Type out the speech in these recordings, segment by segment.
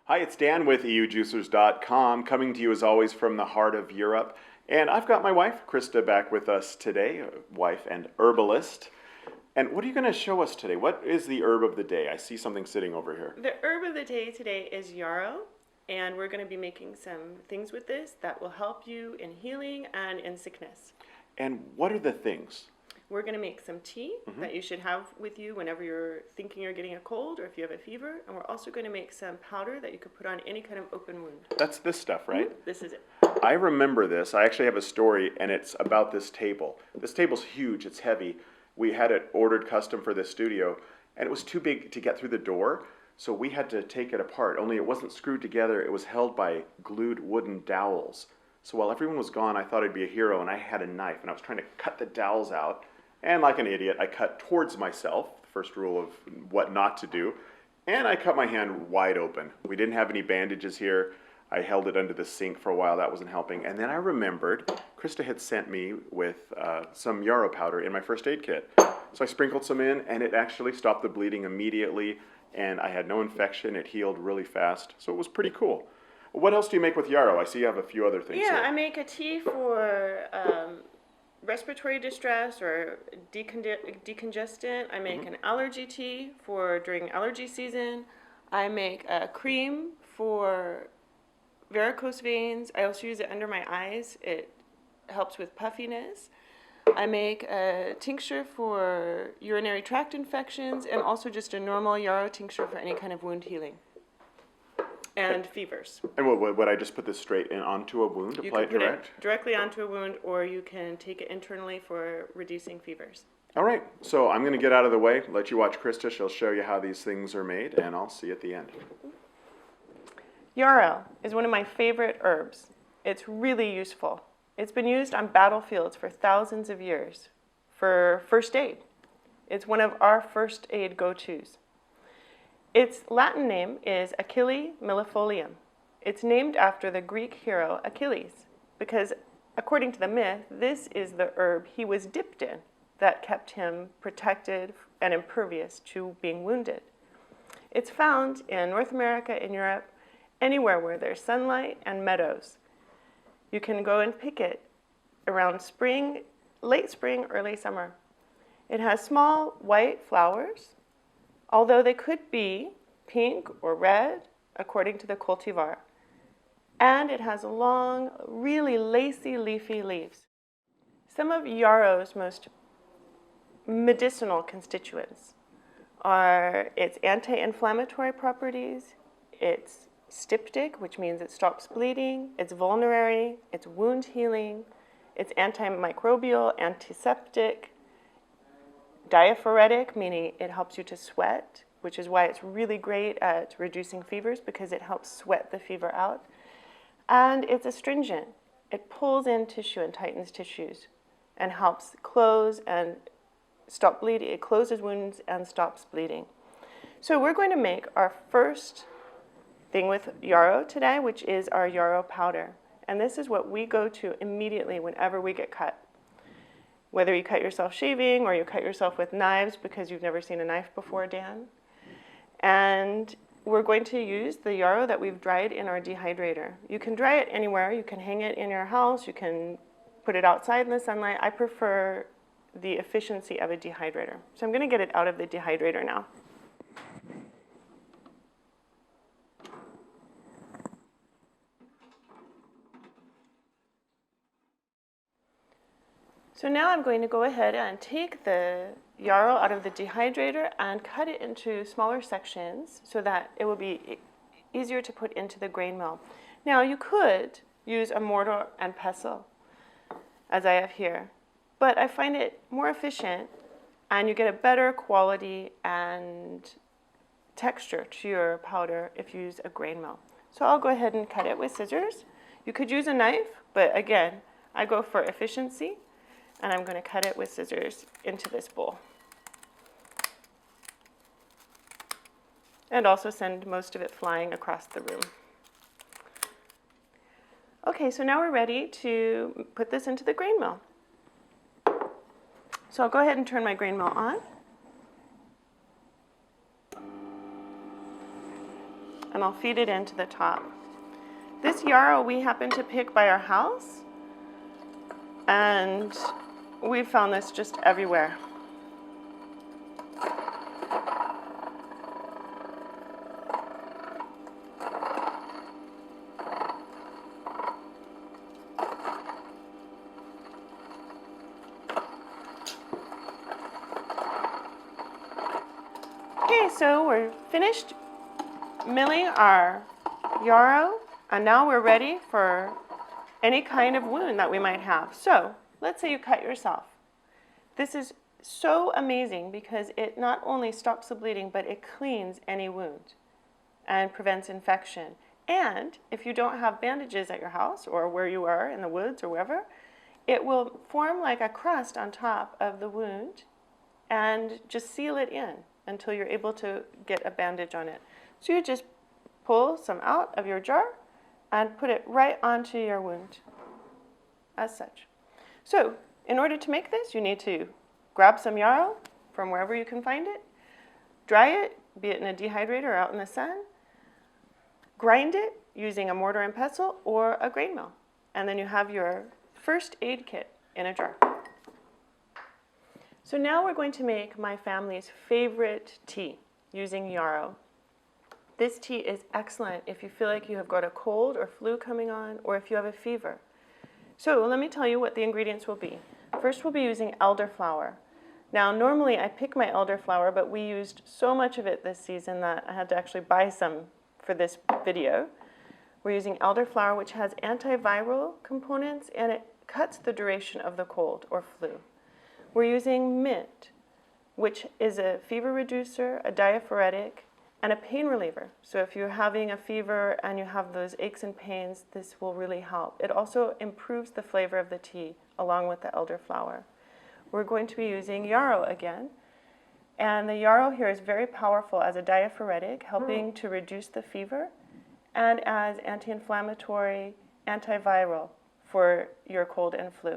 Hi, it's Dan with EUJUICERS.COM, coming to you as always from the heart of Europe. And I've got my wife, Krista, back with us today, wife and herbalist. And what are you going to show us today? What is the herb of the day? I see something sitting over here. The herb of the day today is yarrow, and we're going to be making some things with this that will help you in healing and in sickness. And what are the things? We're going to make some tea that you should have with you whenever you're thinking you're getting a cold or if you have a fever. And we're also going to make some powder that you could put on any kind of open wound. That's this stuff, right? This is it. I remember this. I actually have a story, and it's about this table. This table's huge. It's heavy. We had it ordered custom for this studio, and it was too big to get through the door, so we had to take it apart. Only it wasn't screwed together. It was held by glued wooden dowels. So while everyone was gone, I thought I'd be a hero, and I had a knife, and I was trying to cut the dowels out. And like an idiot, I cut towards myself, the first rule of what not to do, and I cut my hand wide open. We didn't have any bandages here. I held it under the sink for a while. That wasn't helping. And then I remembered Krista had sent me with some yarrow powder in my first aid kit. So I sprinkled some in, and it actually stopped the bleeding immediately, and I had no infection. It healed really fast, so it was pretty cool. What else do you make with yarrow? I see you have a few other things here. I make a tea for respiratory distress or decongestant. I make an allergy tea for during allergy season. I make a cream for varicose veins. I also use it under my eyes. It helps with puffiness. I make a tincture for urinary tract infections and also just a normal yarrow tincture for any kind of wound healing and fevers. And would I just put this straight in onto a wound, apply it direct? You can put it directly onto a wound, or you can take it internally for reducing fevers. All right, so I'm going to get out of the way, let you watch Krista. She'll show you how these things are made, and I'll see you at the end. Yarrow is one of my favorite herbs. It's really useful. It's been used on battlefields for thousands of years for first aid. It's one of our first aid go-tos. Its Latin name is Achille millefolium. It's named after the Greek hero Achilles because, according to the myth, this is the herb he was dipped in that kept him protected and impervious to being wounded. It's found in North America, in Europe, anywhere where there's sunlight and meadows. You can go and pick it around spring, late spring, early summer. It has small white flowers, although they could be pink or red, according to the cultivar. And it has long, really lacy, leafy leaves. Some of yarrow's most medicinal constituents are its anti-inflammatory properties, its styptic, which means it stops bleeding, it's vulnerary, it's wound healing, it's antimicrobial, antiseptic, diaphoretic, meaning it helps you to sweat, which is why it's really great at reducing fevers because it helps sweat the fever out. And it's astringent. It pulls in tissue and tightens tissues and helps close and stop bleeding. It closes wounds and stops bleeding. So we're going to make our first thing with yarrow today, which is our yarrow powder. And this is what we go to immediately whenever we get cut. Whether you cut yourself shaving or you cut yourself with knives because you've never seen a knife before, Dan. And we're going to use the yarrow that we've dried in our dehydrator. You can dry it anywhere. You can hang it in your house. You can put it outside in the sunlight. I prefer the efficiency of a dehydrator. So I'm going to get it out of the dehydrator now. So now I'm going to go ahead and take the yarrow out of the dehydrator and cut it into smaller sections so that it will be easier to put into the grain mill. Now you could use a mortar and pestle, as I have here, but I find it more efficient and you get a better quality and texture to your powder if you use a grain mill. So I'll go ahead and cut it with scissors. You could use a knife, but again, I go for efficiency. And I'm going to cut it with scissors into this bowl. And also send most of it flying across the room. Okay, so now we're ready to put this into the grain mill. So I'll go ahead and turn my grain mill on. And and I'll feed it into the top. This yarrow we happen to pick by our house, and we've found this just everywhere. Okay, so we're finished milling our yarrow, and now we're ready for any kind of wound that we might have. So let's say you cut yourself. This is so amazing because it not only stops the bleeding, but it cleans any wound and prevents infection. And if you don't have bandages at your house or where you are in the woods or wherever, it will form like a crust on top of the wound and just seal it in until you're able to get a bandage on it. So you just pull some out of your jar and put it right onto your wound, as such. So in order to make this, you need to grab some yarrow from wherever you can find it, dry it, be it in a dehydrator or out in the sun, grind it using a mortar and pestle or a grain mill, and then you have your first aid kit in a jar. So now we're going to make my family's favorite tea using yarrow. This tea is excellent if you feel like you have got a cold or flu coming on, or if you have a fever. So let me tell you what the ingredients will be. First, we'll be using elderflower. Now, normally I pick my elderflower, but we used so much of it this season that I had to actually buy some for this video. We're using elderflower, which has antiviral components, and it cuts the duration of the cold or flu. We're using mint, which is a fever reducer, a diaphoretic, and a pain reliever. So if you're having a fever and you have those aches and pains, this will really help. It also improves the flavor of the tea along with the elderflower. We're going to be using yarrow again. And the yarrow here is very powerful as a diaphoretic, helping to reduce the fever, and as anti-inflammatory, antiviral for your cold and flu.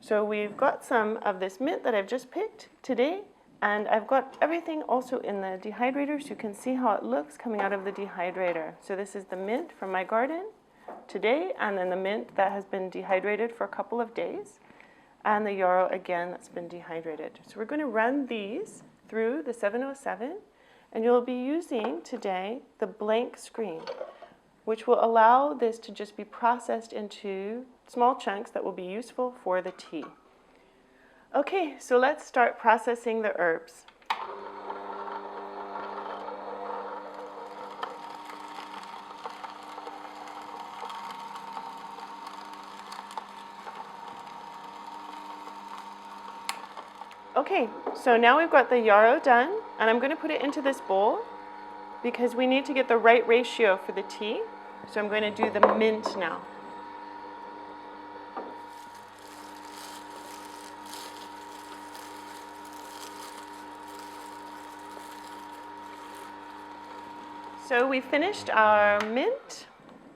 So we've got some of this mint that I've just picked today, and I've got everything also in the dehydrator, so you can see how it looks coming out of the dehydrator. So this is the mint from my garden today, and then the mint that has been dehydrated for a couple of days, and the yarrow again that's been dehydrated. So we're going to run these through the 707, and you'll be using today the blank screen, which will allow this to just be processed into small chunks that will be useful for the tea. Okay, so let's start processing the herbs. Okay, so now we've got the yarrow done, and I'm going to put it into this bowl because we need to get the right ratio for the tea. So I'm going to do the mint now. So we finished our mint,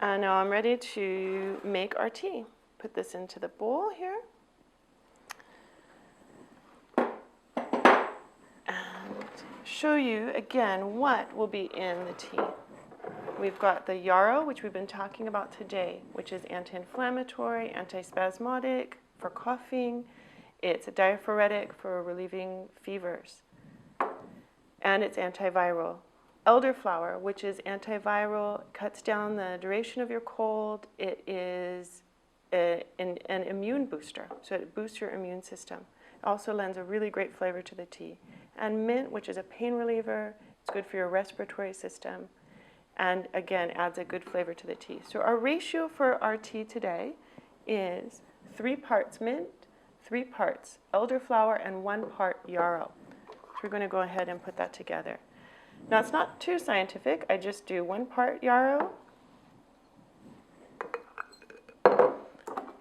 and now I'm ready to make our tea. Put this into the bowl here. And show you again what will be in the tea. We've got the yarrow, which we've been talking about today, which is anti-inflammatory, antispasmodic for coughing. It's a diaphoretic for relieving fevers. And it's antiviral. Elderflower, which is antiviral, cuts down the duration of your cold. It is an immune booster, so it boosts your immune system. It also lends a really great flavor to the tea. And mint, which is a pain reliever, it's good for your respiratory system, and again, adds a good flavor to the tea. So our ratio for our tea today is 3 parts mint, 3 parts elderflower, and 1 part yarrow. So we're going to go ahead and put that together. Now, it's not too scientific. I just do 1 part yarrow,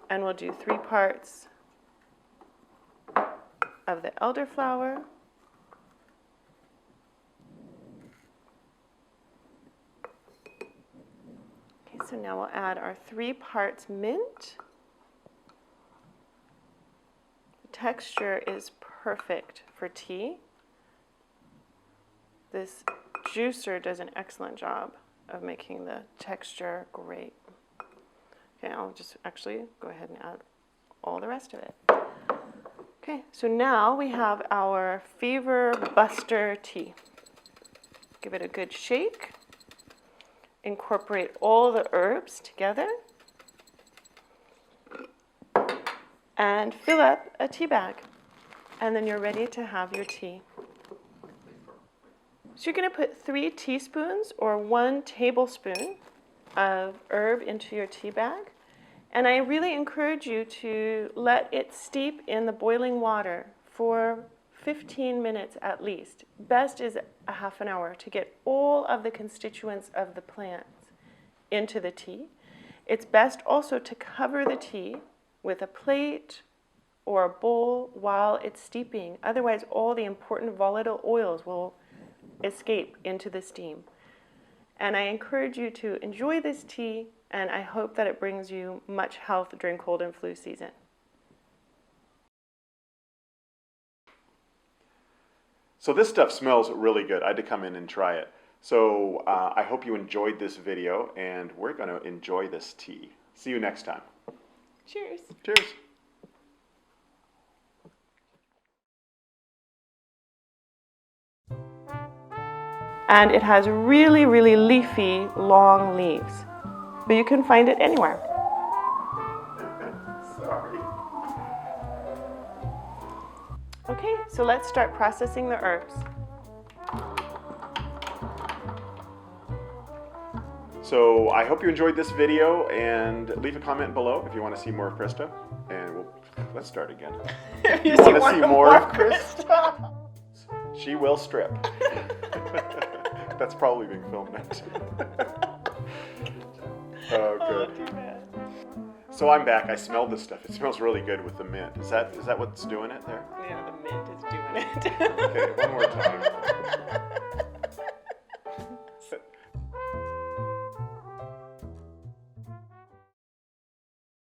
and we'll do 3 parts of the elderflower, okay, so now we'll add our 3 parts mint. The texture is perfect for tea. This juicer does an excellent job of making the texture great. Okay, I'll just actually go ahead and add all the rest of it. Okay, so now we have our Fever Buster tea. Give it a good shake. Incorporate all the herbs together. And fill up a tea bag. And then you're ready to have your tea. So you're going to put 3 teaspoons or 1 tablespoon of herb into your tea bag. And I really encourage you to let it steep in the boiling water for 15 minutes at least. Best is a half an hour to get all of the constituents of the plants into the tea. It's best also to cover the tea with a plate or a bowl while it's steeping. Otherwise, all the important volatile oils will escape into the steam. And I encourage you to enjoy this tea, and I hope that it brings you much health during cold and flu season. So this stuff smells really good. I had to come in and try it. So I hope you enjoyed this video, and we're going to enjoy this tea. See you next time. Cheers. Cheers. And it has really, really leafy, long leaves. But you can find it anywhere. Sorry. Okay, so let's start processing the herbs. So I hope you enjoyed this video, and leave a comment below if you want to see more of Krista. And let's start again. If you want to see more of Krista, she will strip. That's probably being filmed next. Oh, good. Too bad. So I'm back. I smelled this stuff. It smells really good with the mint. Is that what's doing it there? Yeah, the mint is doing it. Okay, one more time.